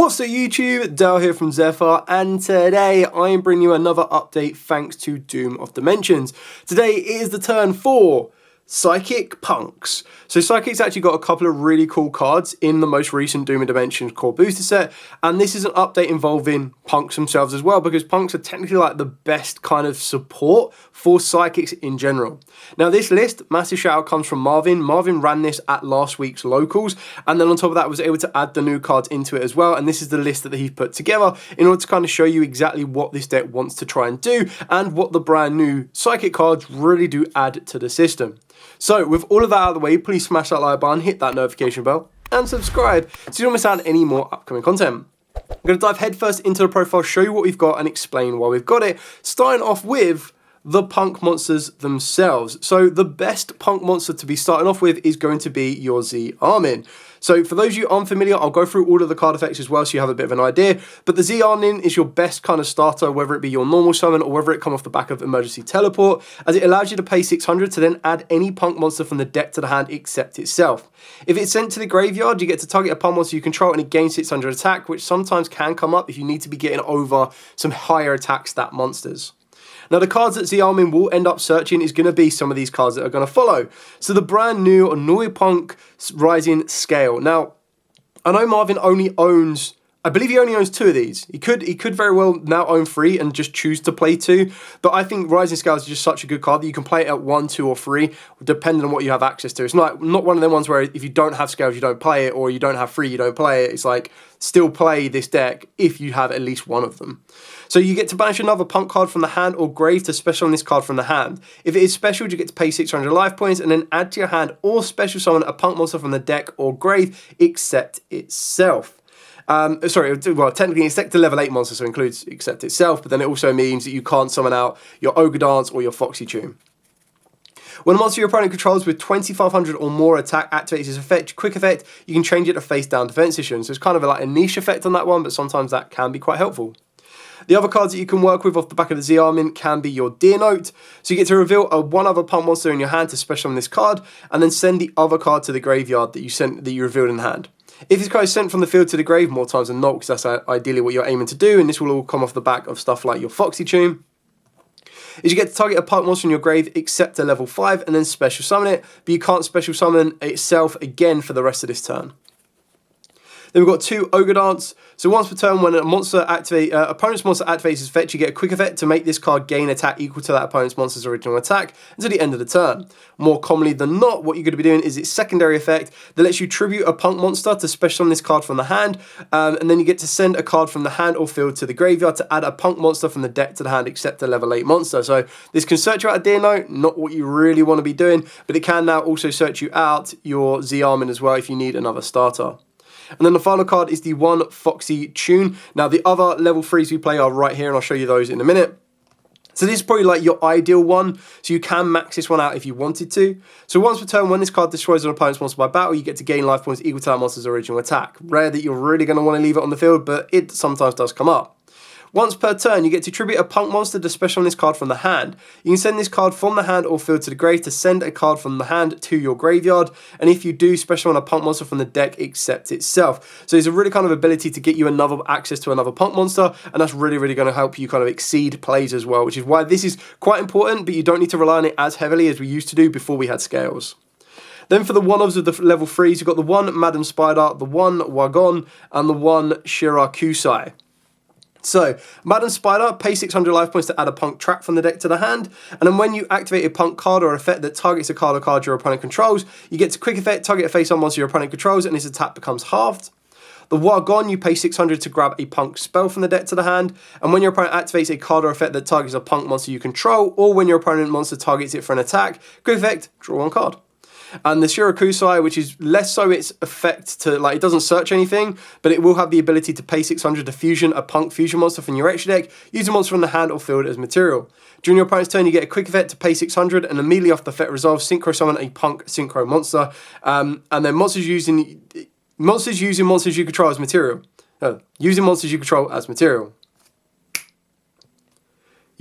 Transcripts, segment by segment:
What's up YouTube, Dale here from Zephyr, and today I am bringing you another update thanks to Doom of Dimensions. Today is the turn for Psychic Punks. So Psychic's actually got a couple of really cool cards in the most recent Doom of Dimensions core booster set, and this is an update involving Punks themselves as well, because Punks are technically like the best kind of support for Psychics in general. Now this list, massive shout out, comes from Marvin. Marvin ran this at last week's locals, and then on top of that was able to add the new cards into it as well, and this is the list that he's put together in order to kind of show you exactly what this deck wants to try and do, and what the brand new Psychic cards really do add to the system. So with all of that out of the way, please smash that like button, hit that notification bell, and subscribe so you don't miss out on any more upcoming content. I'm going to dive headfirst into the profile, show you what we've got, and explain why we've got it, starting off with the Punk monsters themselves. So the best Punk monster to be starting off with is going to be your Z Armin. So for those of you unfamiliar, I'll go through all of the card effects as well so you have a bit of an idea, but the Z Armin is your best kind of starter, whether it be your normal summon or whether it come off the back of emergency teleport, as it allows you to pay 600 to then add any Punk monster from the deck to the hand except itself. If it's sent to the graveyard, you get to target a Punk monster you control and it gains 600 attack, which sometimes can come up if you need to be getting over some higher attack stat monsters. Now the cards that Z Armin will end up searching is going to be some of these cards that are going to follow. So the brand new Punk Rising Scale. Now, I know Marvin only owns, I believe he only owns 2 of these. He could very well now own 3 and just choose to play 2. But I think Rising Scale is just such a good card that you can play it at 1, 2, or 3, depending on what you have access to. It's not one of them ones where if you don't have scales, you don't play it, or you don't have 3, you don't play it. It's like, still play this deck if you have at least one of them. So you get to banish another Punk card from the hand or grave to special on this card from the hand. If it is special, you get to pay 600 life points and then add to your hand or special summon a Punk monster from the deck or grave except itself. Well, technically it's set to level 8 monster, so it includes except itself, but then it also means that you can't summon out your Ogre Dance or your Foxy Tune. When a monster your opponent controls with 2500 or more attack activates its effect, quick effect, you can change it to face down defense position. So it's kind of like a niche effect on that one, but sometimes that can be quite helpful. The other cards that you can work with off the back of the Z Armin can be your Deer Note. So you get to reveal one other Punk monster in your hand to special on this card, and then send the other card to the graveyard that you revealed in the hand. If this card is sent from the field to the grave more times than not, because that's ideally what you're aiming to do, and this will all come off the back of stuff like your Foxy Tune, is you get to target a Punk monster in your grave except a level 5 and then special summon it, but you can't special summon itself again for the rest of this turn. Then we've got 2 Ogre Dance. So once per turn, when a monster opponent's monster activates its effect, you get a quick effect to make this card gain attack equal to that opponent's monster's original attack until the end of the turn. More commonly than not, what you're going to be doing is its secondary effect that lets you tribute a Punk monster to special on this card from the hand, and then you get to send a card from the hand or field to the graveyard to add a Punk monster from the deck to the hand except a level 8 monster. So this can search you out a Deer Note, not what you really want to be doing, but it can now also search you out your Z Armin as well if you need another starter. And then the final card is the 1 Foxy Tune. Now the other level 3s we play are right here, and I'll show you those in a minute. So this is probably like your ideal one, so you can max this one out if you wanted to. So once per turn, when this card destroys an opponent's monster by battle, you get to gain life points equal to that monster's original attack. Rare that you're really going to want to leave it on the field, but it sometimes does come up. Once per turn, you get to tribute a Punk monster to special on this card from the hand. You can send this card from the hand or field to the grave to send a card from the hand to your graveyard, and if you do, special on a Punk monster from the deck except itself. So it's a really kind of ability to get you access to another Punk monster, and that's really, really going to help you kind of exceed plays as well, which is why this is quite important, but you don't need to rely on it as heavily as we used to do before we had scales. Then for the one-ofs of the level 3s, you've got the 1 Madam Spider, the 1 Wagon, and the 1 Shirakusai. So, Madam Spider, pay 600 life points to add a Punk trap from the deck to the hand, and then when you activate a Punk card or effect that targets a card or card your opponent controls, you get to quick effect, target a face-on monster your opponent controls, and its attack becomes halved. The Wagon, you pay 600 to grab a Punk spell from the deck to the hand, and when your opponent activates a card or effect that targets a Punk monster you control, or when your opponent monster targets it for an attack, quick effect, draw 1 card. And the Shirakusai, which is less so its effect to, like, it doesn't search anything, but it will have the ability to pay 600 to fusion a Punk fusion monster from your extra deck, use a monster from the hand or field as material. During your opponent's turn, you get a quick effect to pay 600, and immediately after the effect resolves, synchro summon a Punk synchro monster, and then monsters using monsters you control as material. Using monsters you control as material.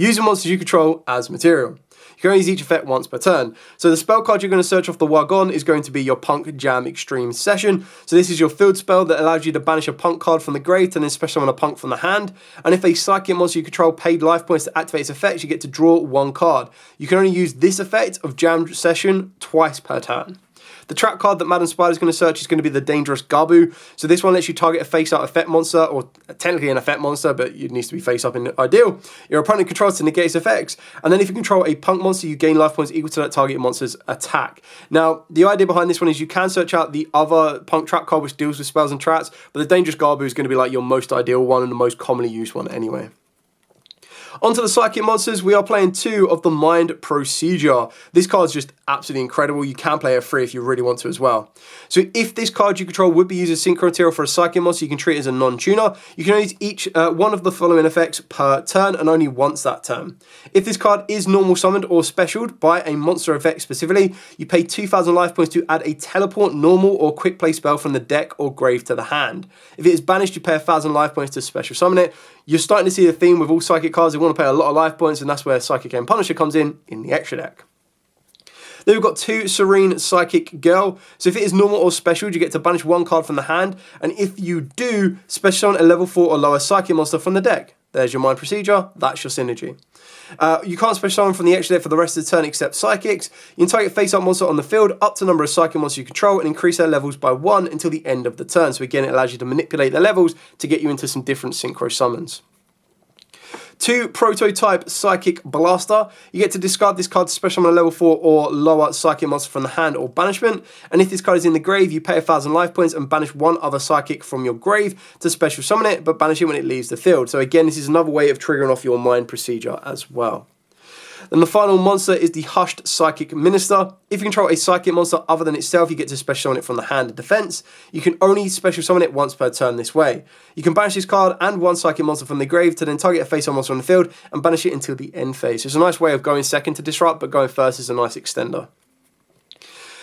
Using monsters you control as material. You can only use each effect once per turn. So the spell card you're going to search off the Wagon is going to be your P.U.N.K Jam Extreme Session. So this is your field spell that allows you to banish a P.U.N.K card from the grave and then special summon a P.U.N.K from the hand. And if a psychic monster you control paid life points to activate its effects, you get to draw one card. You can only use this effect of Jam Session twice per turn. The trap card that Madam Spider is going to search is going to be the Dangerous Gabu. So this one lets you target a face-up effect monster, or technically an effect monster, but it needs to be face-up in ideal. Your opponent controls to negate its effects. And then if you control a P.U.N.K monster, you gain life points equal to that target monster's attack. Now, the idea behind this one is you can search out the other P.U.N.K trap card, which deals with spells and traps, but the Dangerous Gabu is going to be like your most ideal one and the most commonly used one anyway. Onto the Psychic monsters, we are playing 2 of the Mind Procedure. This card is just absolutely incredible. You can play it free if you really want to as well. So if this card you control would be used as synchro material for a Psychic monster, you can treat it as a non-tuner. You can only use each one of the following effects per turn and only once that turn. If this card is normal summoned or specialed by a monster effect specifically, you pay 2,000 life points to add a teleport, normal, or quick play spell from the deck or grave to the hand. If it is banished, you pay 1,000 life points to special summon it. You're starting to see the theme with all Psychic cards. They want to pay a lot of life points, and that's where Psychic Aim Punisher comes in the extra deck. Then we've got 2 Serene Psychic Girl. So if it is normal or special, you get to banish one card from the hand. And if you do, special summon a level 4 or lower Psychic monster from the deck. There's your Mind Procedure. That's your synergy. You can't special summon from the extra deck for the rest of the turn except Psychics. You can target face-up monster on the field up to the number of Psychic monsters you control and increase their levels by 1 until the end of the turn. So again, it allows you to manipulate their levels to get you into some different synchro summons. 2 Prototype Psychic Blaster. You get to discard this card to special summon a level 4 or lower Psychic monster from the hand or banishment. And if this card is in the grave, you pay 1,000 life points and banish one other Psychic from your grave to special summon it, but banish it when it leaves the field. So again, this is another way of triggering off your Mind Procedure as well. Then the final monster is the Hushed Psychic Minister. If you control a Psychic monster other than itself, you get to special summon it from the hand of defense. You can only special summon it once per turn this way. You can banish this card and one Psychic monster from the grave to then target a face-up monster on the field and banish it until the end phase. So it's a nice way of going second to disrupt, but going first is a nice extender.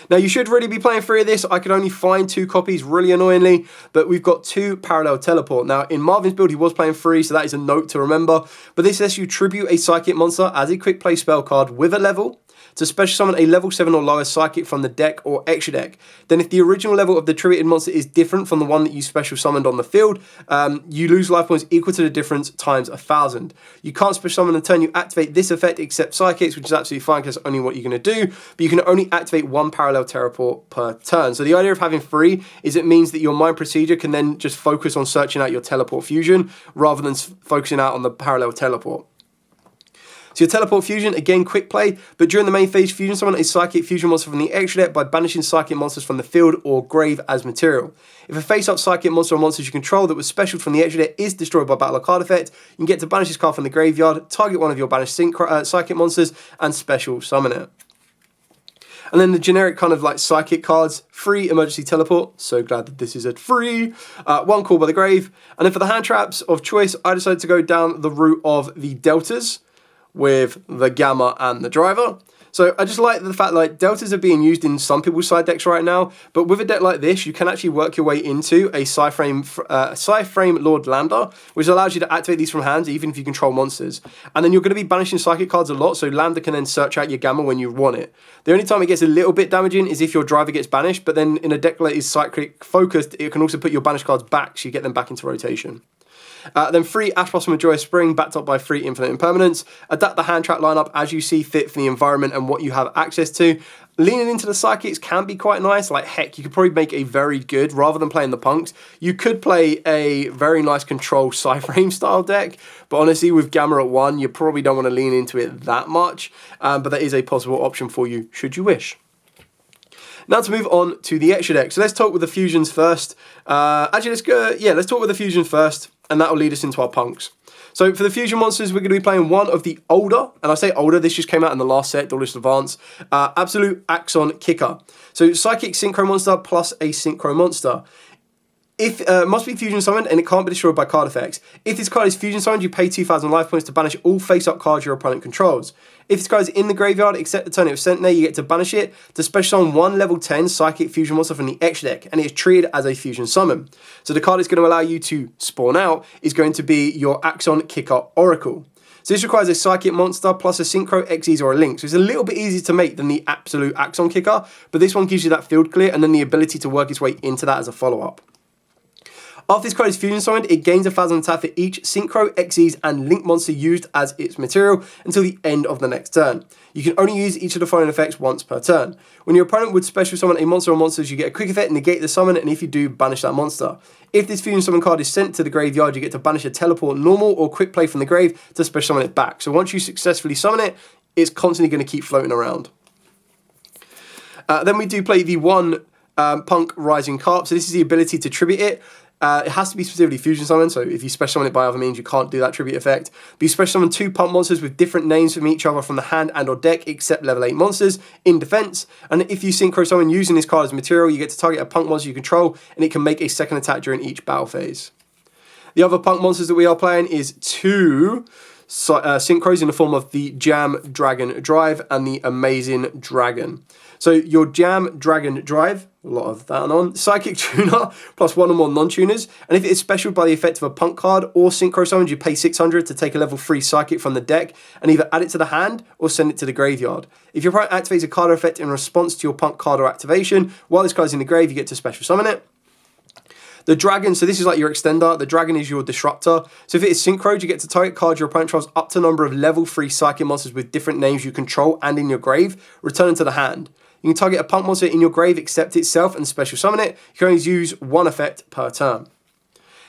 Now, you should really be playing 3 of this. I could only find 2 copies, really annoyingly, but we've got 2 Parallel Teleport. Now, in Marvin's build, he was playing 3, so that is a note to remember. But this lets you tribute a Psychic monster as a quick play spell card with a level to special summon a level 7 or lower Psychic from the deck or extra deck. Then if the original level of the tributed monster is different from the one that you special summoned on the field, you lose life points equal to the difference times 1,000. You can't special summon until you activate this effect except Psychics, which is absolutely fine because that's only what you're going to do, but you can only activate 1 Parallel Teleport per turn. So the idea of having 3 is it means that your Mind Procedure can then just focus on searching out your Teleport Fusion rather than focusing out on the Parallel Teleport. So your Teleport Fusion, again, quick play, but during the main phase, fusion summon a Psychic Fusion monster from the extra deck by banishing Psychic monsters from the field or grave as material. If a face-up Psychic monster or monsters you control that was special from the extra deck is destroyed by battle or card effect, you can get to banish this card from the graveyard, target one of your banished Psychic monsters, and special summon it. And then the generic kind of like Psychic cards, free Emergency Teleport, so glad that this is a free, 1 Call by the Grave. And then for the hand traps of choice, I decided to go down the route of the Deltas, with the Gamma and the Driver. So I just like the fact like Deltas are being used in some people's side decks right now, but with a deck like this, you can actually work your way into a Psy-Frame Lord Lambda, which allows you to activate these from hand, even if you control monsters. And then you're going to be banishing Psychic cards a lot, so Lambda can then search out your Gamma when you want it. The only time it gets a little bit damaging is if your Driver gets banished, but then in a deck that is Psychic focused, it can also put your banished cards back, so you get them back into rotation. Then 3 Ash Blossom of Joyous Spring, backed up by 3 Infinite Impermanence. Adapt the hand trap lineup as you see fit for the environment and what you have access to. Leaning into the Psychics can be quite nice. Like, heck, you could probably make a very good, rather than playing the Punks, you could play a very nice control Psy-Frame style deck. But honestly, with Gamma at 1, you probably don't want to lean into it that much. But that is a possible option for you, should you wish. Now to move on to the extra deck. So let's talk with the fusions first. Let's talk with the fusions first, and that will lead us into our punks. So for the fusion monsters, we're going to be playing one of the older, and I say older, this just came out in the last set, Duelist Advance, Absolute Axon Kicker. So Psychic Synchro Monster plus a Synchro Monster. If must be fusion summoned and it can't be destroyed by card effects. If this card is fusion summoned, you pay 2,000 life points to banish all face-up cards your opponent controls. If this card is in the graveyard, except the turn it was sent there, you get to banish it to special summon 1 level 10 Psychic Fusion monster from the extra deck, and it is treated as a fusion summon. So the card it's going to allow you to spawn out is going to be your Axon Kicker Oracle. So this requires a Psychic monster plus a Synchro, Xyz, or a Link. So it's a little bit easier to make than the absolute Axon Kicker, but this one gives you that field clear and then the ability to work its way into that as a follow-up. After this card is fusion summoned, it gains 1,000 attack for each Synchro, Xyz, and Link monster used as its material until the end of the next turn. You can only use each of the following effects once per turn. When your opponent would special summon a monster or monsters, you get a quick effect, negate the summon, and if you do, banish that monster. If this fusion summon card is sent to the graveyard, you get to banish a teleport, normal, or quick play from the grave to special summon it back. So once you successfully summon it, it's constantly going to keep floating around. Then we do play the one P.U.N.K Rising Carp. So this is the ability to tribute it. It has to be specifically fusion summon, so if you special summon it by other means, you can't do that tribute effect. But you special summon 2 P.U.N.K monsters with different names from each other from the hand and or deck, except level 8 monsters, in defense. And if you synchro summon using this card as material, you get to target a P.U.N.K monster you control, and it can make a second attack during each battle phase. The other P.U.N.K monsters that we are playing is 2 synchros in the form of the Jam Dragon Drive and the Amazing Dragon. So your Jam Dragon Drive, a lot of that on, Psychic Tuner plus 1 or more non-tuners, and if it is special by the effect of a P.U.N.K card or synchro summoned, you pay 600 to take a level 3 Psychic from the deck and either add it to the hand or send it to the graveyard. If your opponent activates a card or effect in response to your P.U.N.K card or activation, while this card is in the grave, you get to special summon it. The Dragon, so this is like your extender. The Dragon is your disruptor. So if it is synchroed, you get to target cards your opponent controls up to a number of level 3 Psychic monsters with different names you control and in your grave, return to the hand. You can target a P.U.N.K monster in your grave, accept itself, and special summon it. You can only use 1 effect per turn.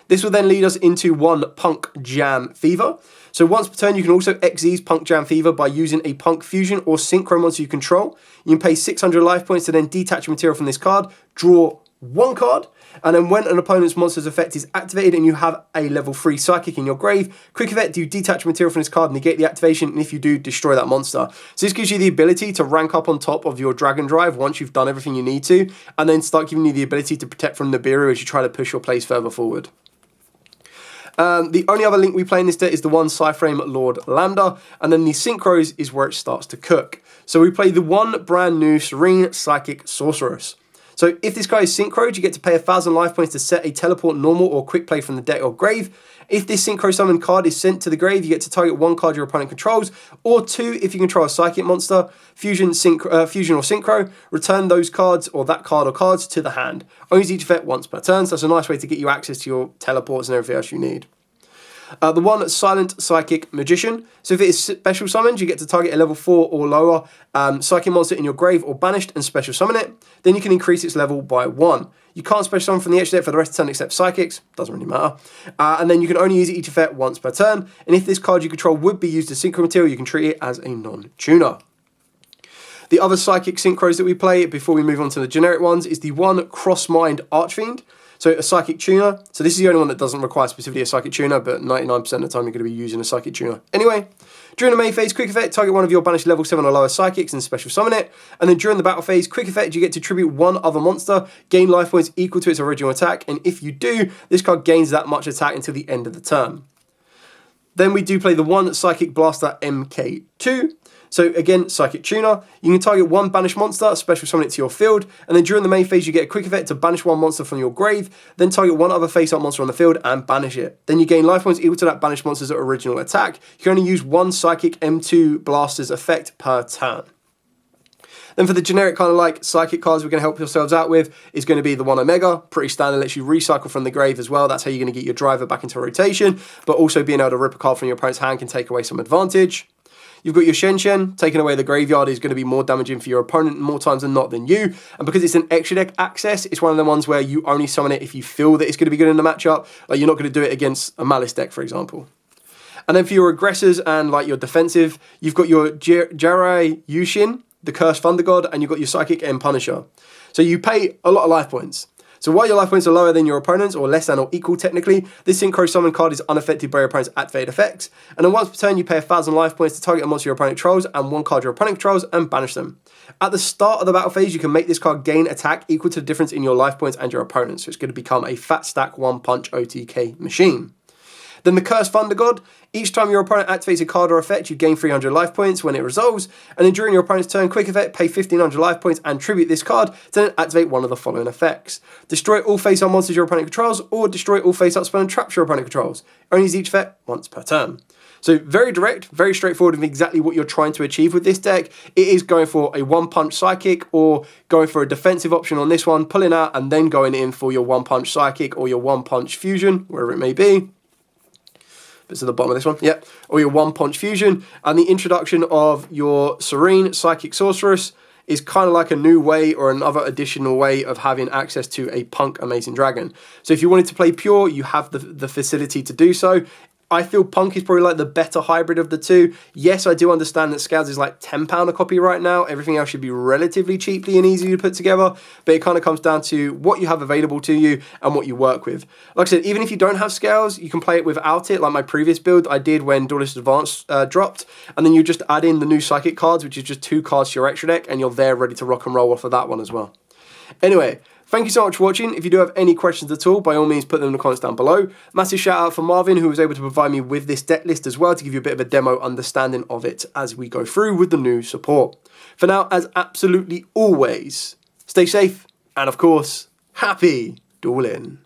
This will then lead us into 1 P.U.N.K Jam Fever. So once per turn, you can also Xyz P.U.N.K Jam Fever by using a P.U.N.K fusion or synchro monster you control. You can pay 600 life points to then detach a material from this card, draw 1 card, and then when an opponent's monster's effect is activated and you have a level 3 Psychic in your grave, quick effect, you detach material from this card, negate the activation, and if you do, destroy that monster. So this gives you the ability to rank up on top of your Dragon Drive once you've done everything you need to, and then start giving you the ability to protect from Nibiru as you try to push your plays further forward. The only other link we play in this deck is the 1 Psyframe Lord Lambda, and then the synchros is where it starts to cook. So we play the 1 brand new Serene Psychic Sorceress. So if this guy is synchroed, you get to pay 1,000 life points to set a teleport, normal, or quick play from the deck or grave. If this synchro summon card is sent to the grave, you get to target 1 card your opponent controls, or 2 if you control a Psychic monster, fusion or synchro, return those cards or that card or cards to the hand. Only use each effect once per turn, so that's a nice way to get you access to your teleports and everything else you need. The 1 Silent Psychic Magician. So if it is special summoned, you get to target a level 4 or lower Psychic monster in your grave or banished and special summon it. Then you can increase its level by 1. You can't special summon from the edge deck for the rest of the turn except Psychics. Doesn't really matter. And then you can only use each effect once per turn. And if this card you control would be used as synchro material, you can treat it as a non-tuner. The other Psychic synchros that we play before we move on to the generic ones is the 1 Crossmind Archfiend. So a Psychic Tuner. So this is the only one that doesn't require specifically a Psychic Tuner, but 99% of the time you're going to be using a Psychic Tuner. Anyway, during the main phase, quick effect, target 1 of your banished level 7 or lower Psychics and special summon it. And then during the battle phase, quick effect, you get to tribute 1 other monster, gain life points equal to its original attack, and if you do, this card gains that much attack until the end of the turn. Then we do play the 1 Psychic Blaster MK2. So again, Psychic Tuner. You can target 1 banished monster, special summon it to your field, and then during the main phase you get a quick effect to banish 1 monster from your grave, then target 1 other face-up monster on the field and banish it. Then you gain life points equal to that banished monster's original attack. You can only use 1 Psychic M2 Blaster's effect per turn. Then for the generic kind of like Psychic cards we're going to help yourselves out with is going to be the 1 Omega, pretty standard, lets you recycle from the grave as well. That's how you're going to get your driver back into rotation, but also being able to rip a card from your opponent's hand can take away some advantage. You've got your Shen, taking away the graveyard is going to be more damaging for your opponent more times than not than you. And because it's an extra deck access, it's one of the ones where you only summon it if you feel that it's going to be good in the matchup. Like you're not going to do it against a Malice deck, for example. And then for your aggressors and like your defensive, you've got your Jirai Yushin, the Cursed Thunder God, and you've got your Psychic M Punisher. So you pay a lot of life points. So while your life points are lower than your opponent's, or less than or equal technically, this synchro summon card is unaffected by your opponent's activated effects. And then once per turn, you pay 1,000 life points to target a monster your opponent controls and 1 card your opponent controls and banish them. At the start of the battle phase, you can make this card gain attack equal to the difference in your life points and your opponent's. So it's going to become a fat stack 1-punch OTK machine. Then the Cursed Thunder God. Each time your opponent activates a card or effect, you gain 300 life points when it resolves. And then during your opponent's turn, quick effect, pay 1,500 life points and tribute this card to then activate one of the following effects. Destroy all face-up monsters your opponent controls, or destroy all face-up spell and traps your opponent controls. Only use each effect once per turn. So very direct, very straightforward with exactly what you're trying to achieve with this deck. It is going for a one-punch Psychic or going for a defensive option on this one, pulling out and then going in for your one-punch Psychic or your one-punch Fusion, wherever it may be. It's at the bottom of this one, yep. Or your one-punch Fusion. And the introduction of your Serene Psychic Sorceress is kind of like a new way or another additional way of having access to a P.U.N.K Amazing Dragon. So if you wanted to play Pure, you have the facility to do so. I feel P.U.N.K is probably like the better hybrid of the two. Yes, I do understand that Scales is like £10 a copy right now. Everything else should be relatively cheaply and easy to put together. But it kind of comes down to what you have available to you and what you work with. Like I said, even if you don't have Scales, you can play it without it. Like my previous build I did when Duelist Advance dropped. And then you just add in the new Psychic cards, which is just 2 cards to your extra deck. And you're there ready to rock and roll off of that one as well. Anyway, thank you so much for watching. If you do have any questions at all, by all means put them in the comments down below. Massive shout out for Marvin, who was able to provide me with this deck list as well to give you a bit of a demo understanding of it as we go through with the new support. For now, as absolutely always, stay safe and of course, happy dueling.